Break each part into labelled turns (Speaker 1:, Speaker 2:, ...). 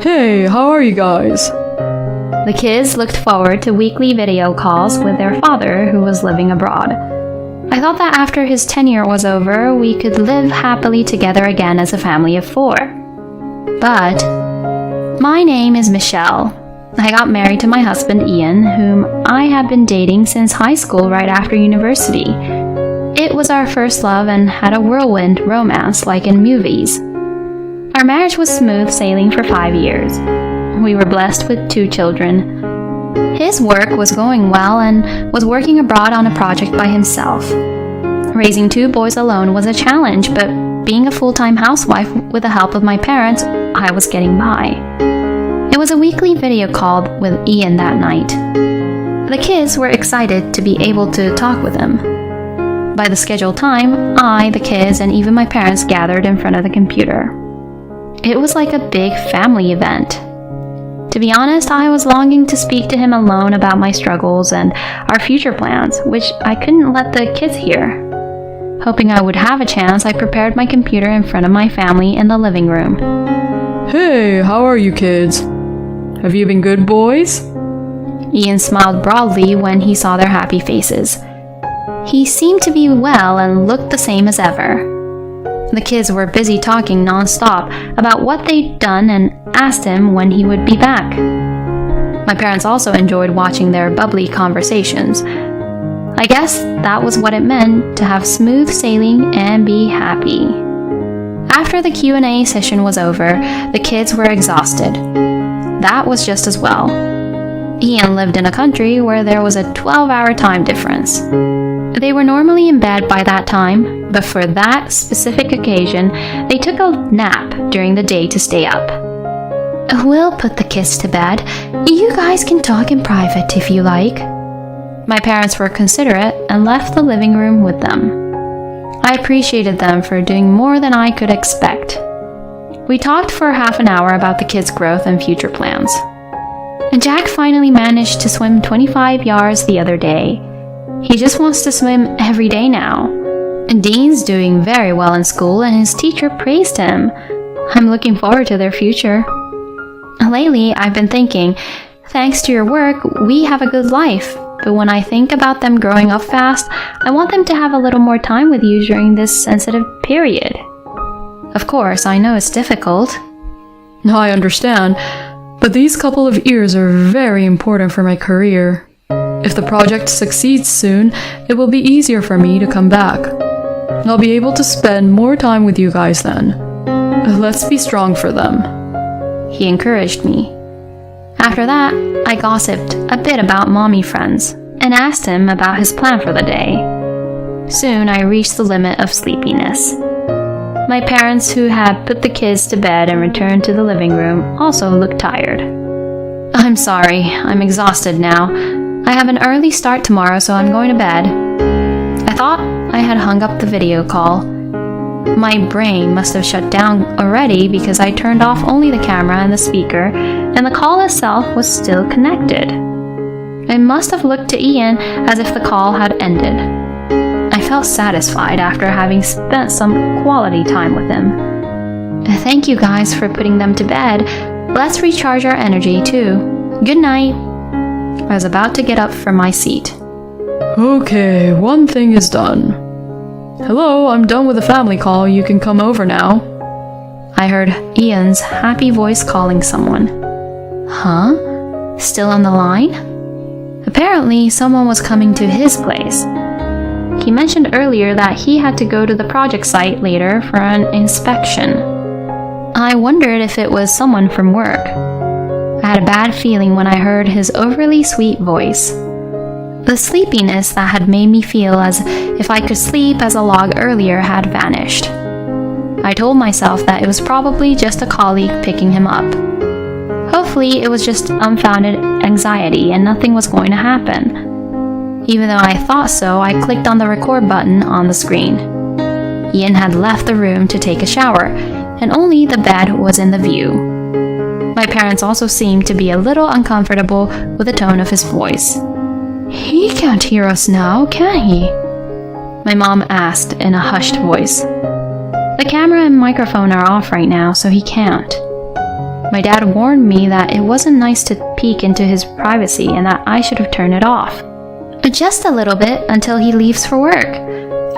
Speaker 1: Hey, how are you guys?
Speaker 2: The kids looked forward to weekly video calls with their father, who was living abroad. I thought that after his tenure was over, we could live happily together again as a family of 4. But my name is Michelle. I got married to my husband Ian, whom I had been dating since high school right after university. It was our first love and had a whirlwind romance like in movies. Our marriage was smooth sailing for 5 years. We were blessed with 2 children. His work was going well and was working abroad on a project by himself. Raising 2 boys alone was a challenge, but being a full-time housewife with the help of my parents, I was getting by. It was a weekly video call with Ian that night. The kids were excited to be able to talk with him. By the scheduled time, I, the kids, and even my parents gathered in front of the computer. It was like a big family event. To be honest, I was longing to speak to him alone about my struggles and our future plans, which I couldn't let the kids hear. Hoping I would have a chance, I prepared my computer in front of my family in the living room.
Speaker 1: Hey, how are you kids? Have you been good boys?
Speaker 2: Ian smiled broadly when he saw their happy faces. He seemed to be well and looked the same as ever. The kids were busy talking non-stop about what they'd done and asked him when he would be back. My parents also enjoyed watching their bubbly conversations. I guess that was what it meant to have smooth sailing and be happy. After the Q&A session was over, the kids were exhausted. That was just as well. Ian lived in a country where there was a 12-hour time difference. They were normally in bed by that time, but for that specific occasion, they took a nap during the day to stay up. We'll put the kids to bed. You guys can talk in private if you like. My parents were considerate and left the living room with them. I appreciated them for doing more than I could expect. We talked for half an hour about the kids' growth and future plans. And Jack finally managed to swim 25 yards the other day. He just wants to swim every day now. And Dean's doing very well in school and his teacher praised him. I'm looking forward to their future. Lately, I've been thinking, thanks to your work, we have a good life. But when I think about them growing up fast, I want them to have a little more time with you during this sensitive period. Of course, I know it's difficult.
Speaker 1: I understand, but these couple of years are very important for my career. If the project succeeds soon, it will be easier for me to come back. I'll be able to spend more time with you guys then. Let's be strong for them.
Speaker 2: He encouraged me. After that, I gossiped a bit about mommy friends and asked him about his plan for the day. Soon I reached the limit of sleepiness. My parents, who had put the kids to bed and returned to the living room, also looked tired. I'm sorry, I'm exhausted now. I have an early start tomorrow, so I'm going to bed. I thought I had hung up the video call. My brain must have shut down already because I turned off only the camera and the speaker, and the call itself was still connected. I must have looked to Ian as if the call had ended. I felt satisfied after having spent some quality time with him. Thank you guys for putting them to bed. Let's recharge our energy too. Good night. I was about to get up from my seat.
Speaker 1: Okay, one thing is done. Hello, I'm done with the family call. You can come over now.
Speaker 2: I heard Ian's happy voice calling someone. Huh? Still on the line? Apparently, someone was coming to his place. He mentioned earlier that he had to go to the project site later for an inspection. I wondered if it was someone from work. I had a bad feeling when I heard his overly sweet voice. The sleepiness that had made me feel as if I could sleep as a log earlier had vanished. I told myself that it was probably just a colleague picking him up. Hopefully, it was just unfounded anxiety and nothing was going to happen. Even though I thought so, I clicked on the record button on the screen. Ian had left the room to take a shower, and only the bed was in the view. My parents also seemed to be a little uncomfortable with the tone of his voice. He can't hear us now, can he? My mom asked in a hushed voice. The camera and microphone are off right now, so he can't. My dad warned me that it wasn't nice to peek into his privacy and that I should have turned it off. Just a little bit until he leaves for work.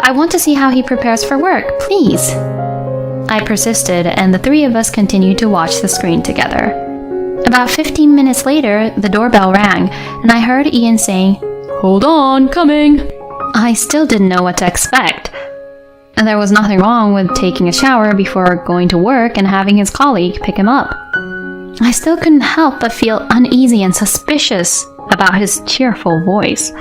Speaker 2: I want to see how he prepares for work, please. I persisted, and the three of us continued to watch the screen together. About 15 minutes later, the doorbell rang, and I heard Ian saying,
Speaker 1: "Hold on, coming."
Speaker 2: I still didn't know what to expect. And there was nothing wrong with taking a shower before going to work and having his colleague pick him up. I still couldn't help but feel uneasy and suspicious about his cheerful voice.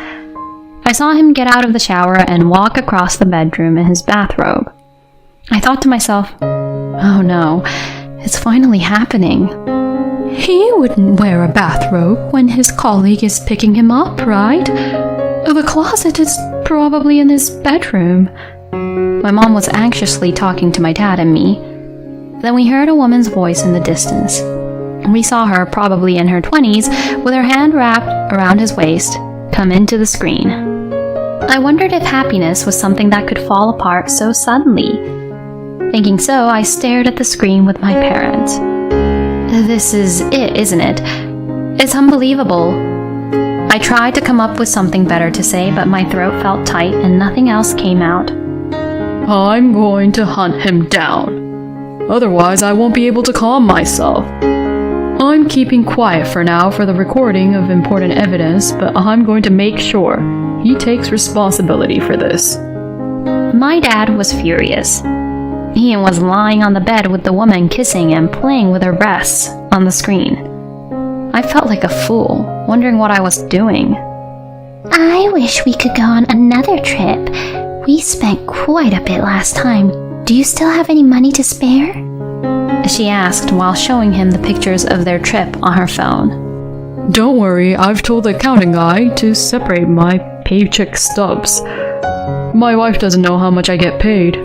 Speaker 2: I saw him get out of the shower and walk across the bedroom in his bathrobe. I thought to myself, oh no, it's finally happening.
Speaker 1: He wouldn't wear a bathrobe when his colleague is picking him up, right? The closet is probably in his bedroom.
Speaker 2: My mom was anxiously talking to my dad and me. Then we heard a woman's voice in the distance. We saw her, probably in her 20s, with her hand wrapped around his waist, come into the screen. I wondered if happiness was something that could fall apart so suddenly. Thinking so, I stared at the screen with my parents. This is it, isn't it? It's unbelievable. I tried to come up with something better to say, but my throat felt tight and nothing else came out.
Speaker 1: I'm going to hunt him down. Otherwise, I won't be able to calm myself. I'm keeping quiet for now for the recording of important evidence, but I'm going to make sure he takes responsibility for this.
Speaker 2: My dad was furious. Ian was lying on the bed with the woman kissing and playing with her breasts on the screen. I felt like a fool, wondering what I was doing.
Speaker 3: I wish we could go on another trip. We spent quite a bit last time. Do you still have any money to spare?
Speaker 2: She asked while showing him the pictures of their trip on her phone.
Speaker 1: Don't worry, I've told the accounting guy to separate my paycheck stubs. My wife doesn't know how much I get paid.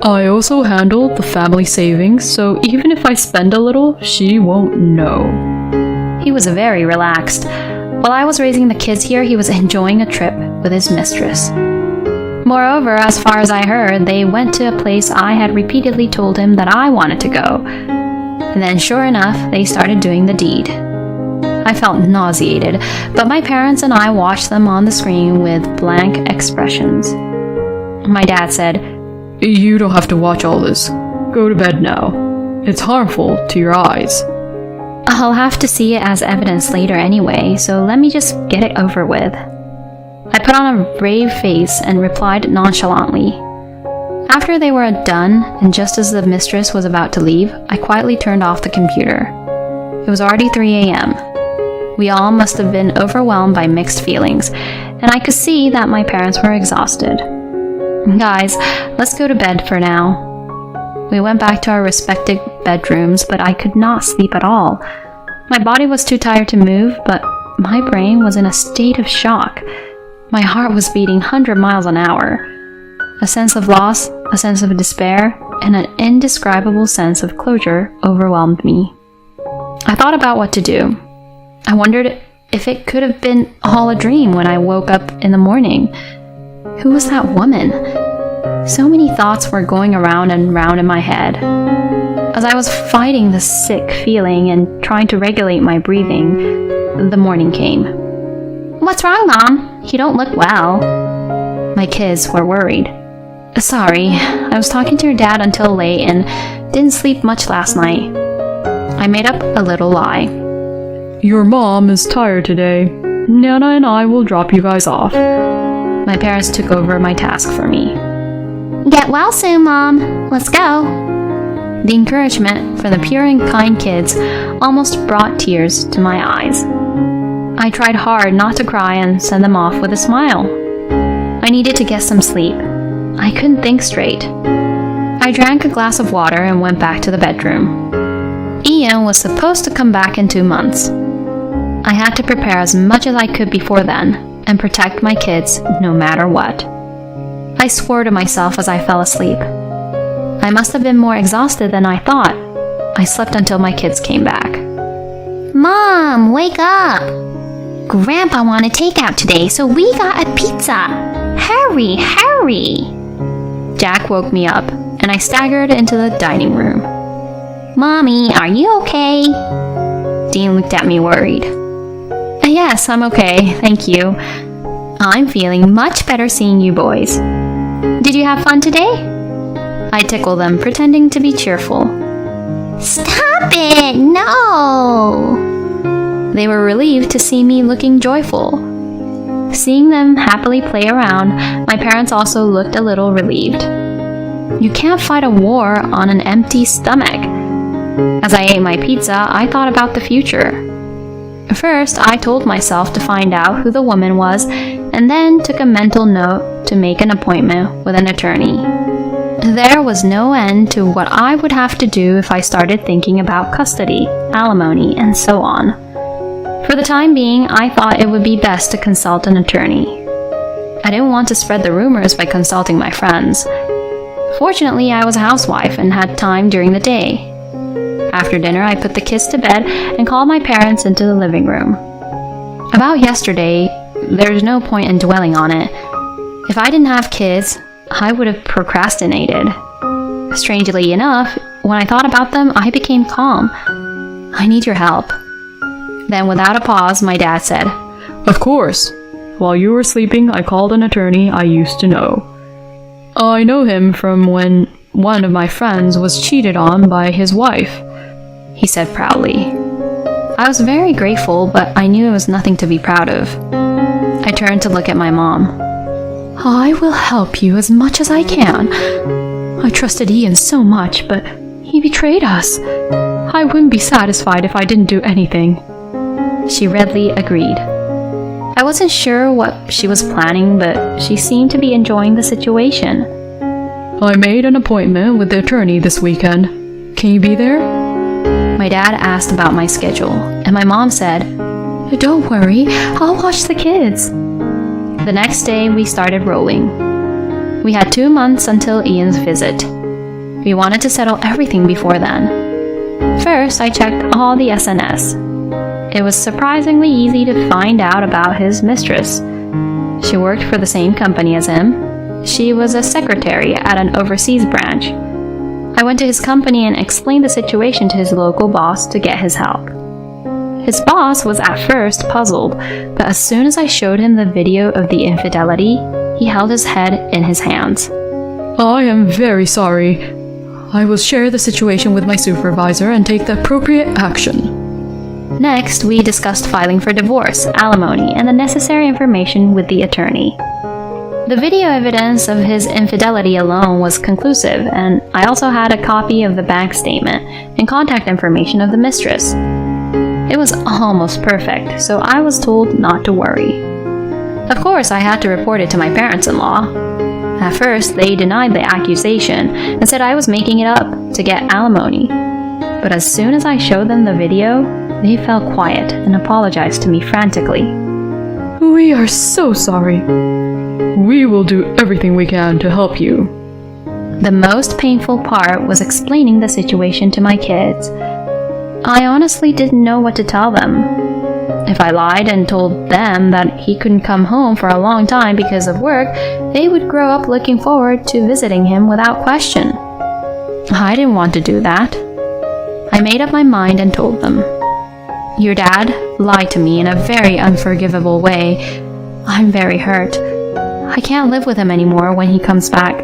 Speaker 1: I also handle the family savings, so even if I spend a little, she won't know.
Speaker 2: He was very relaxed. While I was raising the kids here, he was enjoying a trip with his mistress. Moreover, as far as I heard, they went to a place I had repeatedly told him that I wanted to go. And then, sure enough, they started doing the deed. I felt nauseated, but my parents and I watched them on the screen with blank expressions. My dad said,
Speaker 1: "You don't have to watch all this. Go to bed now. It's harmful to your eyes."
Speaker 2: I'll have to see it as evidence later anyway, so let me just get it over with. I put on a brave face and replied nonchalantly. After they were done, and just as the mistress was about to leave, I quietly turned off the computer. It was already 3 a.m. We all must have been overwhelmed by mixed feelings, and I could see that my parents were exhausted. Guys, let's go to bed for now. We went back to our respective bedrooms, but I could not sleep at all. My body was too tired to move, but my brain was in a state of shock. My heart was beating 100 miles an hour. A sense of loss, a sense of despair, and an indescribable sense of closure overwhelmed me. I thought about what to do. I wondered if it could have been all a dream when I woke up in the morning. Who was that woman? So many thoughts were going around and round in my head. As I was fighting the sick feeling and trying to regulate my breathing, the morning came.
Speaker 3: What's wrong, Mom? You don't look well.
Speaker 2: My kids were worried. Sorry, I was talking to your dad until late and didn't sleep much last night. I made up a little lie.
Speaker 1: Your mom is tired today. Nana and I will drop you guys off.
Speaker 2: My parents took over my task for me.
Speaker 3: Get well soon, Mom. Let's go.
Speaker 2: The encouragement from the pure and kind kids almost brought tears to my eyes. I tried hard not to cry and send them off with a smile. I needed to get some sleep. I couldn't think straight. I drank a glass of water and went back to the bedroom. Ian was supposed to come back in 2 months. I had to prepare as much as I could before then and protect my kids no matter what. I swore to myself as I fell asleep. I must have been more exhausted than I thought. I slept until my kids came back.
Speaker 3: Mom, wake up. Grandpa wanted takeout today, so we got a pizza. Hurry, hurry.
Speaker 2: Jack woke me up, and I staggered into the dining room. Mommy, are you okay? Dean looked at me worried. Yes, I'm okay, thank you. I'm feeling much better seeing you boys. Did you have fun today? I tickle them, pretending to be cheerful.
Speaker 3: Stop it! No!
Speaker 2: They were relieved to see me looking joyful. Seeing them happily play around, my parents also looked a little relieved. You can't fight a war on an empty stomach. As I ate my pizza, I thought about the future. First, I told myself to find out who the woman was, and then took a mental note to make an appointment with an attorney. There was no end to what I would have to do if I started thinking about custody, alimony, and so on. For the time being, I thought it would be best to consult an attorney. I didn't want to spread the rumors by consulting my friends. Fortunately, I was a housewife and had time during the day. After dinner, I put the kids to bed and called my parents into the living room. About yesterday, there's no point in dwelling on it. If I didn't have kids, I would have procrastinated. Strangely enough, when I thought about them, I became calm. I need your help. Then, without a pause, my dad said,
Speaker 1: Of course. While you were sleeping, I called an attorney I used to know. I know him from when one of my friends was cheated on by his wife, he said proudly. I was very grateful, but I knew it was nothing to be proud of. I turned to look at my mom. I will help you as much as I can. I trusted Ian so much, but he betrayed us. I wouldn't be satisfied if I didn't do anything. She readily agreed. I wasn't sure what she was planning, but she seemed to be enjoying the situation. I made an appointment with the attorney this weekend. Can you be there? My dad asked about my schedule, and my mom said, Don't worry, I'll watch the kids. The next day, we started rolling. We had 2 months until Ian's visit. We wanted to settle everything before then. First, I checked all the SNS. It was surprisingly easy to find out about his mistress. She worked for the same company as him. She was a secretary at an overseas branch. I went to his company and explained the situation to his local boss to get his help. His boss was at first puzzled, but as soon as I showed him the video of the infidelity, he held his head in his hands. I am very sorry. I will share the situation with my supervisor and take the appropriate action. Next, we discussed filing for divorce, alimony, and the necessary information with the attorney. The video evidence of his infidelity alone was conclusive, and I also had a copy of the bank statement and contact information of the mistress. It was almost perfect, so I was told not to worry. Of course, I had to report it to my parents-in-law. At first, they denied the accusation and said I was making it up to get alimony. But as soon as I showed them the video, they fell quiet and apologized to me frantically. We are so sorry. We will do everything we can to help you. The most painful part was explaining the situation to my kids. I honestly didn't know what to tell them. If I lied and told them that he couldn't come home for a long time because of work, they would grow up looking forward to visiting him without question. I didn't want to do that. I made up my mind and told them. Your dad lied to me in a very unforgivable way. I'm very hurt. I can't live with him anymore when he comes back.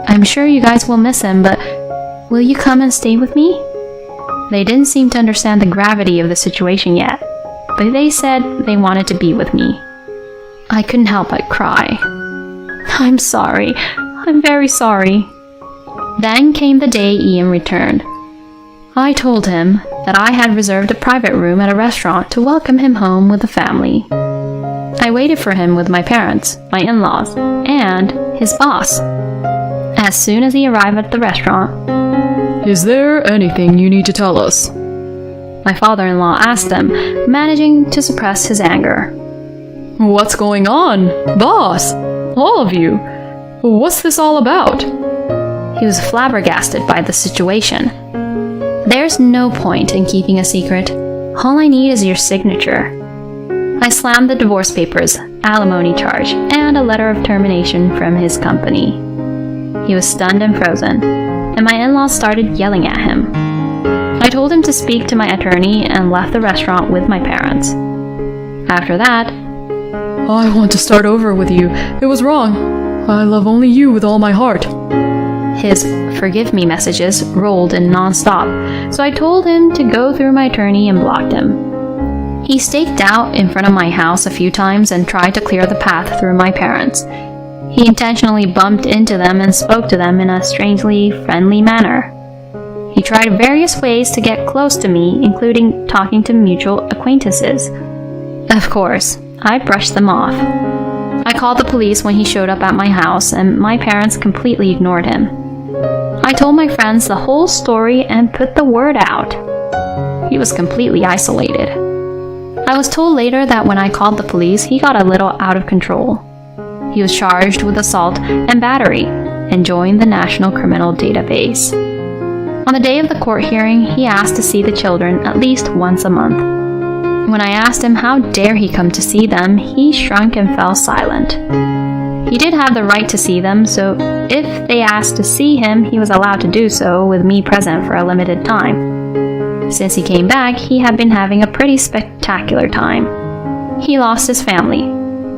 Speaker 1: I'm sure you guys will miss him, but will you come and stay with me? They didn't seem to understand the gravity of the situation yet, but they said they wanted to be with me. I couldn't help but cry. I'm sorry. I'm very sorry. Then came the day Ian returned. I told him that I had reserved a private room at a restaurant to welcome him home with the family. I waited for him with my parents, my in-laws, and his boss. As soon as he arrived at the restaurant, Is there anything you need to tell us? My father-in-law asked him, managing to suppress his anger. What's going on? Boss! All of you! What's this all about? He was flabbergasted by the situation. There's no point in keeping a secret. All I need is your signature. I slammed the divorce papers, alimony charge, and a letter of termination from his company. He was stunned and frozen, and my in-laws started yelling at him.
Speaker 2: I told him to speak to my attorney and left the restaurant with my parents. After that,
Speaker 1: I want to start over with you. It was wrong. I love only you with all my heart.
Speaker 2: his forgive me messages rolled in non-stop, so I told him to go through my attorney and blocked him. He staked out in front of my house a few times and tried to clear the path through my parents. He intentionally bumped into them and spoke to them in a strangely friendly manner. He tried various ways to get close to me, including talking to mutual acquaintances. Of course, I brushed them off. I called the police when he showed up at my house, and my parents completely ignored him. I told my friends the whole story and put the word out. He was completely isolated. I was told later that when I called the police, he got a little out of control. He was charged with assault and battery and joined the National Criminal Database. On the day of the court hearing, he asked to see the children at least once a month. When I asked him how dare he come to see them, he shrunk and fell silent. He did have the right to see them, so if they asked to see him, he was allowed to do so with me present for a limited time. Since he came back, he had been having a pretty spectacular time. He lost his family,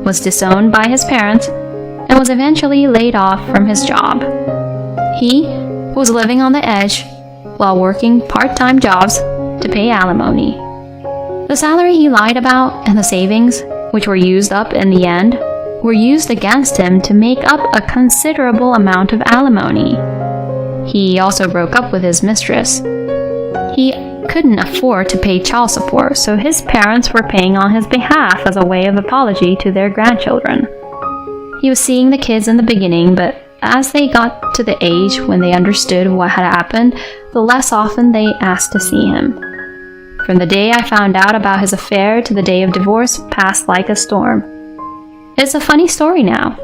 Speaker 2: was disowned by his parents, and was eventually laid off from his job. He was living on the edge while working part-time jobs to pay alimony. The salary he lied about and the savings, which were used up in the end, were used against him to make up a considerable amount of alimony. He also broke up with his mistress. He couldn't afford to pay child support, so his parents were paying on his behalf as a way of apology to their grandchildren. He was seeing the kids in the beginning, but as they got to the age when they understood what had happened, the less often they asked to see him. From the day I found out about his affair to the day of divorce passed like a storm. It's a funny story now.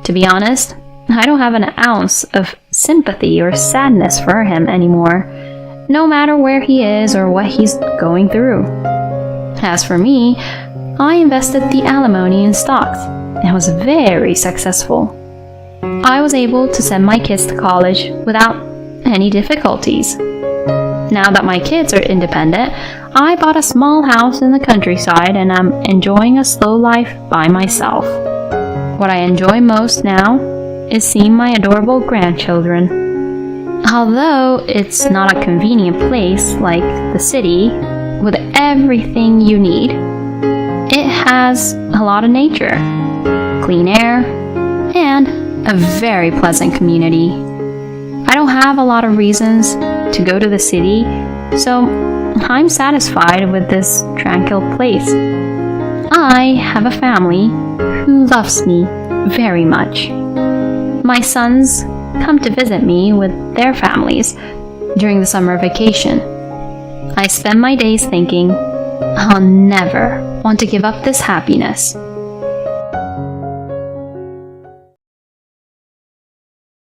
Speaker 2: To be honest, I don't have an ounce of sympathy or sadness for him anymore, no matter where he is or what he's going through. As for me, I invested the alimony in stocks and was very successful. I was able to send my kids to college without any difficulties. Now that my kids are independent, I bought a small house in the countryside and I'm enjoying a slow life by myself. What I enjoy most now is seeing my adorable grandchildren. Although it's not a convenient place like the city with everything you need, it has a lot of nature, clean air, and a very pleasant community. I don't have a lot of reasons to go to the city, so I'm satisfied with this tranquil place. I have a family who loves me very much. My sons come to visit me with their families during the summer vacation. I spend my days thinking, I'll never want to give up this happiness.